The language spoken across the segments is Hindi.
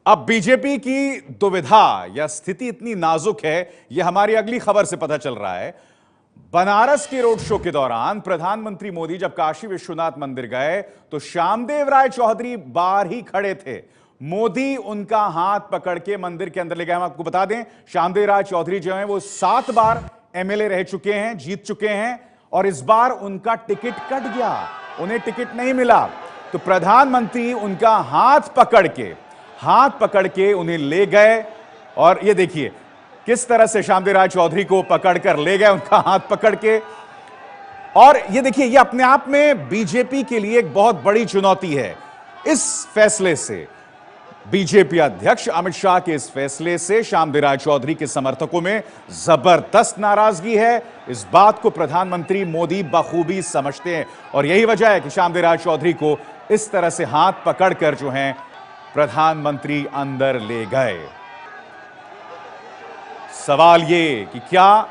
अब बीजेपी की दुविधा या स्थिति इतनी नाजुक है, यह हमारी अगली खबर से पता चल रहा है। बनारस के रोड शो के दौरान प्रधानमंत्री मोदी जब काशी विश्वनाथ मंदिर गए तो श्यामदेव राय चौधरी बाहर ही खड़े थे। मोदी उनका हाथ पकड़ के मंदिर के अंदर ले गए। हम आपको बता दें, श्यामदेव राय चौधरी जो हैं वो 7 बार एमएलए रह चुके हैं, जीत चुके हैं, और इस बार उनका टिकट कट गया, उन्हें टिकट नहीं मिला। तो प्रधानमंत्री उनका हाथ पकड़ के उन्हें ले गए। और ये देखिए किस तरह से श्यामदेव राय चौधरी को पकड़कर ले गए, उनका हाथ पकड़ के। और ये देखिए, ये अपने आप में बीजेपी के लिए एक बहुत बड़ी चुनौती है। इस फैसले से, बीजेपी अध्यक्ष अमित शाह के इस फैसले से श्यामदेव राय चौधरी के समर्थकों में जबरदस्त नाराजगी है। इस बात को प्रधानमंत्री मोदी बखूबी समझते हैं और यही वजह है कि श्यामदेव राय चौधरी को इस तरह से हाथ पकड़कर जो है प्रधानमंत्री अंदर ले गए। सवाल ये कि क्या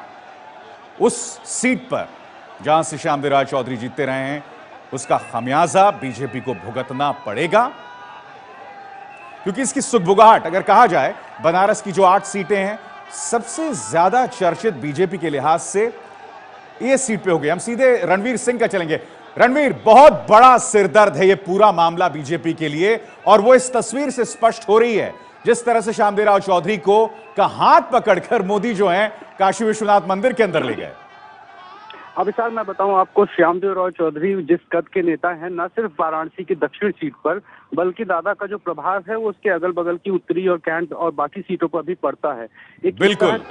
उस सीट पर जहां से श्यामदेव राय चौधरी जीतते रहे हैं, उसका खमियाजा बीजेपी को भुगतना पड़ेगा? क्योंकि इसकी सुगबुगाहट अगर कहा जाए, बनारस की जो 8 सीटें हैं, सबसे ज्यादा चर्चित बीजेपी के लिहाज से ये सीट पे हो गई। हम सीधे रणवीर सिंह का चलेंगे। रणवीर, बहुत बड़ा सिरदर्द है ये पूरा मामला बीजेपी के लिए, और वो इस तस्वीर से स्पष्ट हो रही है जिस तरह से श्यामदेव राय चौधरी को का हाथ पकड़कर मोदी जो है काशी विश्वनाथ मंदिर के अंदर ले गए। अब विशाल, मैं बताऊं आपको, श्यामदेव राय चौधरी जिस कद के नेता हैं, न सिर्फ वाराणसी की दक्षिण सीट पर, बल्कि दादा का जो प्रभाव है वो उसके अगल बगल की उत्तरी और कैंट और बाकी सीटों पर भी पड़ता है। एक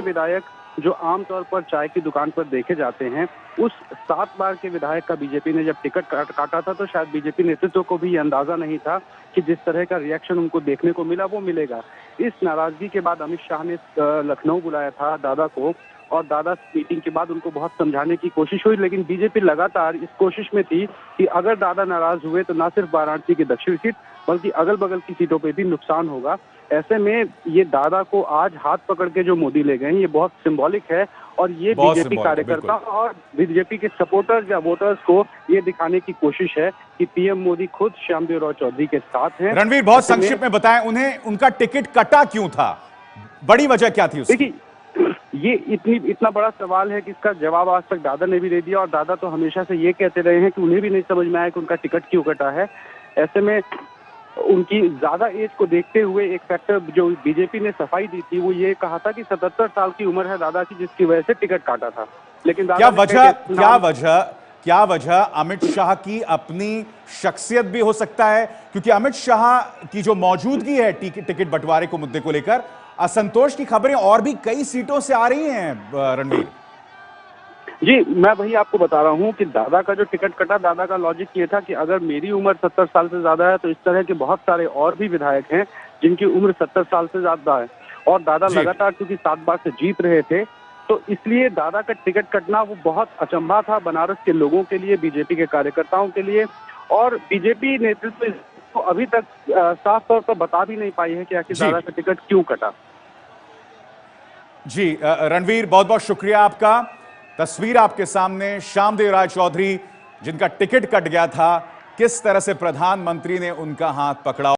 विधायक जो आमतौर पर चाय की दुकान पर देखे जाते हैं, उस 7 बार के विधायक का बीजेपी ने जब टिकट काटा था तो शायद बीजेपी नेतृत्व को भी अंदाजा नहीं था कि जिस तरह का रिएक्शन उनको देखने को मिला वो मिलेगा। इस नाराजगी के बाद अमित शाह ने लखनऊ बुलाया था दादा को, और दादा मीटिंग के बाद उनको बहुत समझाने की कोशिश हुई, लेकिन बीजेपी लगातार इस कोशिश में थी कि अगर दादा नाराज हुए तो न सिर्फ वाराणसी की दक्षिण सीट बल्कि अगल बगल की सीटों पे भी नुकसान होगा। ऐसे में ये दादा को आज हाथ पकड़ के जो मोदी ले गए, ये बहुत सिंबॉलिक है, और ये बीजेपी कार्यकर्ता और बीजेपी के सपोर्टर्स या वोटर्स को ये दिखाने की कोशिश है कि पीएम मोदी खुद श्यामदेव राय चौधरी के साथ हैं। रणवीर, बहुत संक्षिप्त में बताएं, उन्हें उनका टिकट कटा क्यों था? बड़ी वजह क्या थी उसकी? देखिए, ये इतना बड़ा सवाल है कि इसका जवाब आज तक दादा ने भी दे दिया, और दादा तो हमेशा से ये कहते रहे हैं कि उन्हें भी नहीं समझ में आया कि उनका टिकट क्यों कटा है। ऐसे में उनकी ज्यादा एज को देखते हुए एक फैक्टर जो बीजेपी ने सफाई दी थी वो ये कहा था कि 77 साल की उम्र है दादा की, जिसकी वजह से टिकट काटा था। लेकिन क्या वजह अमित शाह की अपनी शख्सियत भी हो सकता है? क्योंकि अमित शाह की जो मौजूदगी है टिकट बंटवारे को मुद्दे को लेकर, असंतोष की खबरें और भी कई सीटों से आ रही हैं। रणवीर जी, मैं वही आपको बता रहा हूँ कि दादा का जो टिकट कटा, दादा का लॉजिक ये था कि अगर मेरी उम्र 70 साल से ज्यादा है तो इस तरह के बहुत सारे और भी विधायक हैं जिनकी उम्र 70 साल से ज्यादा है, और दादा लगातार क्योंकि 7 बार से जीत रहे थे, तो इसलिए दादा का टिकट कटना वो बहुत अचंभा था बनारस के लोगों के लिए, बीजेपी के कार्यकर्ताओं के लिए। और बीजेपी नेतृत्व तो अभी तक साफ तौर पर बता भी नहीं पाई है कि आखिर दादा का टिकट क्यों कटा। जी रणवीर, बहुत बहुत शुक्रिया आपका। तस्वीर आपके सामने, श्यामदेव राय चौधरी जिनका टिकट कट गया था, किस तरह से प्रधानमंत्री ने उनका हाथ पकड़ा।